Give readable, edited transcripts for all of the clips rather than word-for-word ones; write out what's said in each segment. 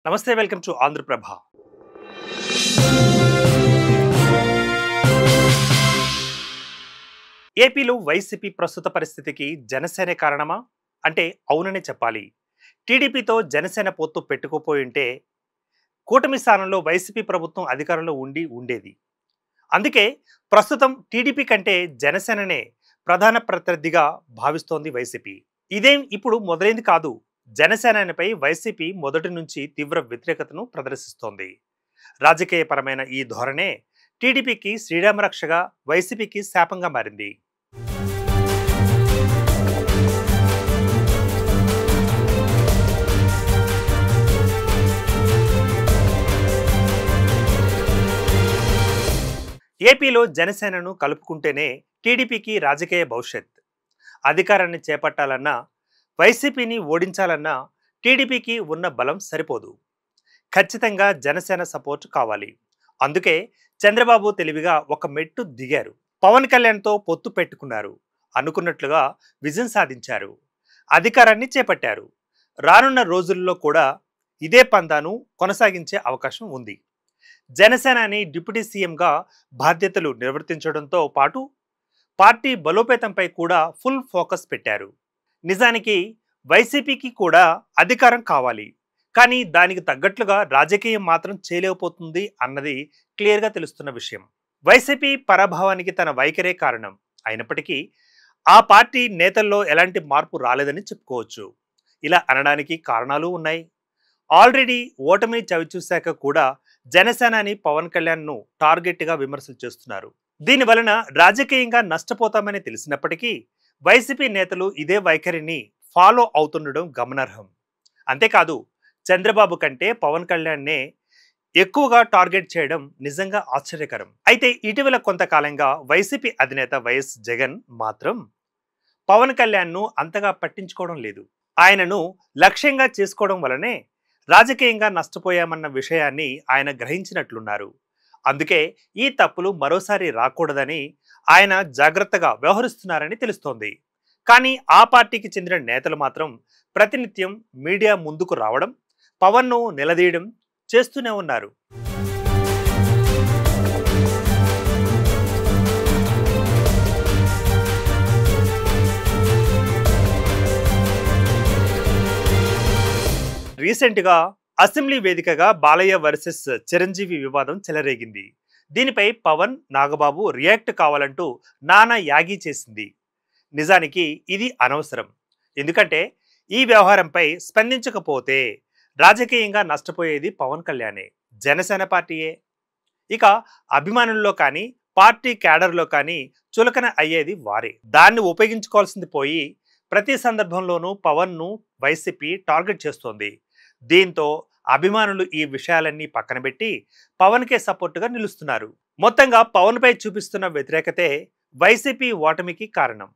నమస్తే, welcome to Andhraprabha. ఏపీలో YCP ప్రస్తుత పరిస్థితికి జనసేన కారణమా అంటే అవుననే చెప్పాలి. టీడీపీతో జనసేన పొత్తు పెట్టుకోపోయి ఉంటే కూటమి స్థానంలో వైసీపీ ప్రభుత్వం అధికారంలో ఉండేది. అందుకే ప్రస్తుతం టీడీపీ కంటే జనసేననే ప్రధాన ప్రత్యర్థిగా భావిస్తోంది వైసీపీ. ఇదేం ఇప్పుడు మొదలైంది కాదు. జనసేనపై వైసీపీ మొదటి నుంచి తీవ్ర వ్యతిరేకతను ప్రదర్శిస్తోంది. రాజకీయపరమైన ఈ ధోరణే టీడీపీకి శ్రీరామరక్షగా, వైసీపీకి శాపంగా మారింది. ఏపీలో జనసేనను కలుపుకుంటేనే టీడీపీకి రాజకీయ భవిష్యత్. అధికారాన్ని చేపట్టాలన్నా, వైసీపీని ఓడించాలన్నా టీడీపీకి ఉన్న బలం సరిపోదు. ఖచ్చితంగా జనసేన సపోర్ట్ కావాలి. అందుకే చంద్రబాబు తెలివిగా ఒక మెట్టు దిగారు. పవన్ కళ్యాణ్తో పొత్తు పెట్టుకున్నారు. అనుకున్నట్లుగా విజయం సాధించారు. అధికారాన్ని చేపట్టారు. రానున్న రోజుల్లో కూడా ఇదే పందాను కొనసాగించే అవకాశం ఉంది. జనసేనాని డిప్యూటీ సీఎంగా బాధ్యతలు నిర్వర్తించడంతో పాటు పార్టీ బలోపేతంపై కూడా ఫుల్ ఫోకస్ పెట్టారు. నిజానికి వైసీపీకి కూడా అధికారం కావాలి, కానీ దానికి తగ్గట్లుగా రాజకీయం మాత్రం చేయలేకపోతుంది అన్నది క్లియర్గా తెలుస్తున్న విషయం. వైసీపీ పరాభవానికి తన వైఖరే కారణం అయినప్పటికీ ఆ పార్టీ నేతల్లో ఎలాంటి మార్పు రాలేదని చెప్పుకోవచ్చు. ఇలా అనడానికి కారణాలు ఉన్నాయి. ఆల్రెడీ ఓటమిని చవిచూశాక కూడా జనసేనాని పవన్ కళ్యాణ్ను టార్గెట్గా విమర్శలు చేస్తున్నారు. దీనివలన రాజకీయంగా నష్టపోతామని తెలిసినప్పటికీ వైసీపీ నేతలు ఇదే వైఖరిని ఫాలో అవుతుండడం గమనార్హం. అంతేకాదు, చంద్రబాబు కంటే పవన్ కళ్యాణ్నే ఎక్కువగా టార్గెట్ చేయడం నిజంగా ఆశ్చర్యకరం. అయితే ఇటీవల కొంతకాలంగా వైసీపీ అధినేత వైఎస్ జగన్ మాత్రం పవన్ కళ్యాణ్ను అంతగా పట్టించుకోవడం లేదు. ఆయనను లక్ష్యంగా చేసుకోవడం వలనే రాజకీయంగా నష్టపోయామన్న విషయాన్ని ఆయన గ్రహించినట్లున్నారు. అందుకే ఈ తప్పులు మరోసారి రాకూడదని ఆయన జాగ్రత్తగా వ్యవహరిస్తున్నారని తెలుస్తోంది. కానీ ఆ పార్టీకి చెందిన నేతలు మాత్రం ప్రతినిత్యం మీడియా ముందుకు రావడం, పవన్ను నిలదీయడం చేస్తూనే ఉన్నారు. రీసెంట్గా అసెంబ్లీ వేదికగా బాలయ్య వర్సెస్ చిరంజీవి వివాదం చెలరేగింది. దీనిపై పవన్, నాగబాబు రియాక్ట్ కావాలంటూ నానా యాగి చేసింది. నిజానికి ఇది అనవసరం. ఎందుకంటే ఈ వ్యవహారంపై స్పందించకపోతే రాజకీయంగా నష్టపోయేది పవన్ కళ్యాణే, జనసేన పార్టీయే. ఇక అభిమానుల్లో కానీ, పార్టీ క్యాడర్లో కానీ చులకన అయ్యేది వారే. దాన్ని ఉపయోగించుకోవాల్సింది పోయి ప్రతి సందర్భంలోనూ పవన్ను వైసీపీ టార్గెట్ చేస్తోంది. దీంతో అభిమానులు ఈ విషయాలన్నీ పక్కన పెట్టి పవన్కే సపోర్టుగా నిలుస్తున్నారు. మొత్తంగా పవన్పై చూపిస్తున్న వ్యతిరేకతే వైసీపీ ఓటమికి కారణం.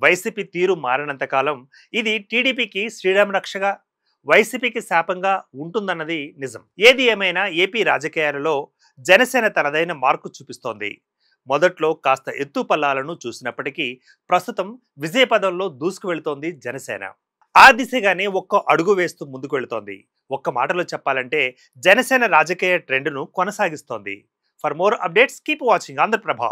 వైసీపీ తీరు మారినంత కాలం ఇది టీడీపీకి శ్రీరామరక్షగా, వైసీపీకి శాపంగా ఉంటుందన్నది నిజం. ఏది ఏమైనా ఏపీ రాజకీయాలలో జనసేన తనదైన మార్కు చూపిస్తోంది. మొదట్లో కాస్త ఎత్తు పల్లాలను చూసినప్పటికీ ప్రస్తుతం విజయపదంలో దూసుకు వెళుతోంది జనసేన. ఆ దిశగానే ఒక్క అడుగు వేస్తూ ముందుకు వెళుతోంది. ఒక్క మాటలో చెప్పాలంటే జనసేన రాజకీయ ట్రెండ్ను కొనసాగిస్తోంది. For more updates keep watching Andhraprabha.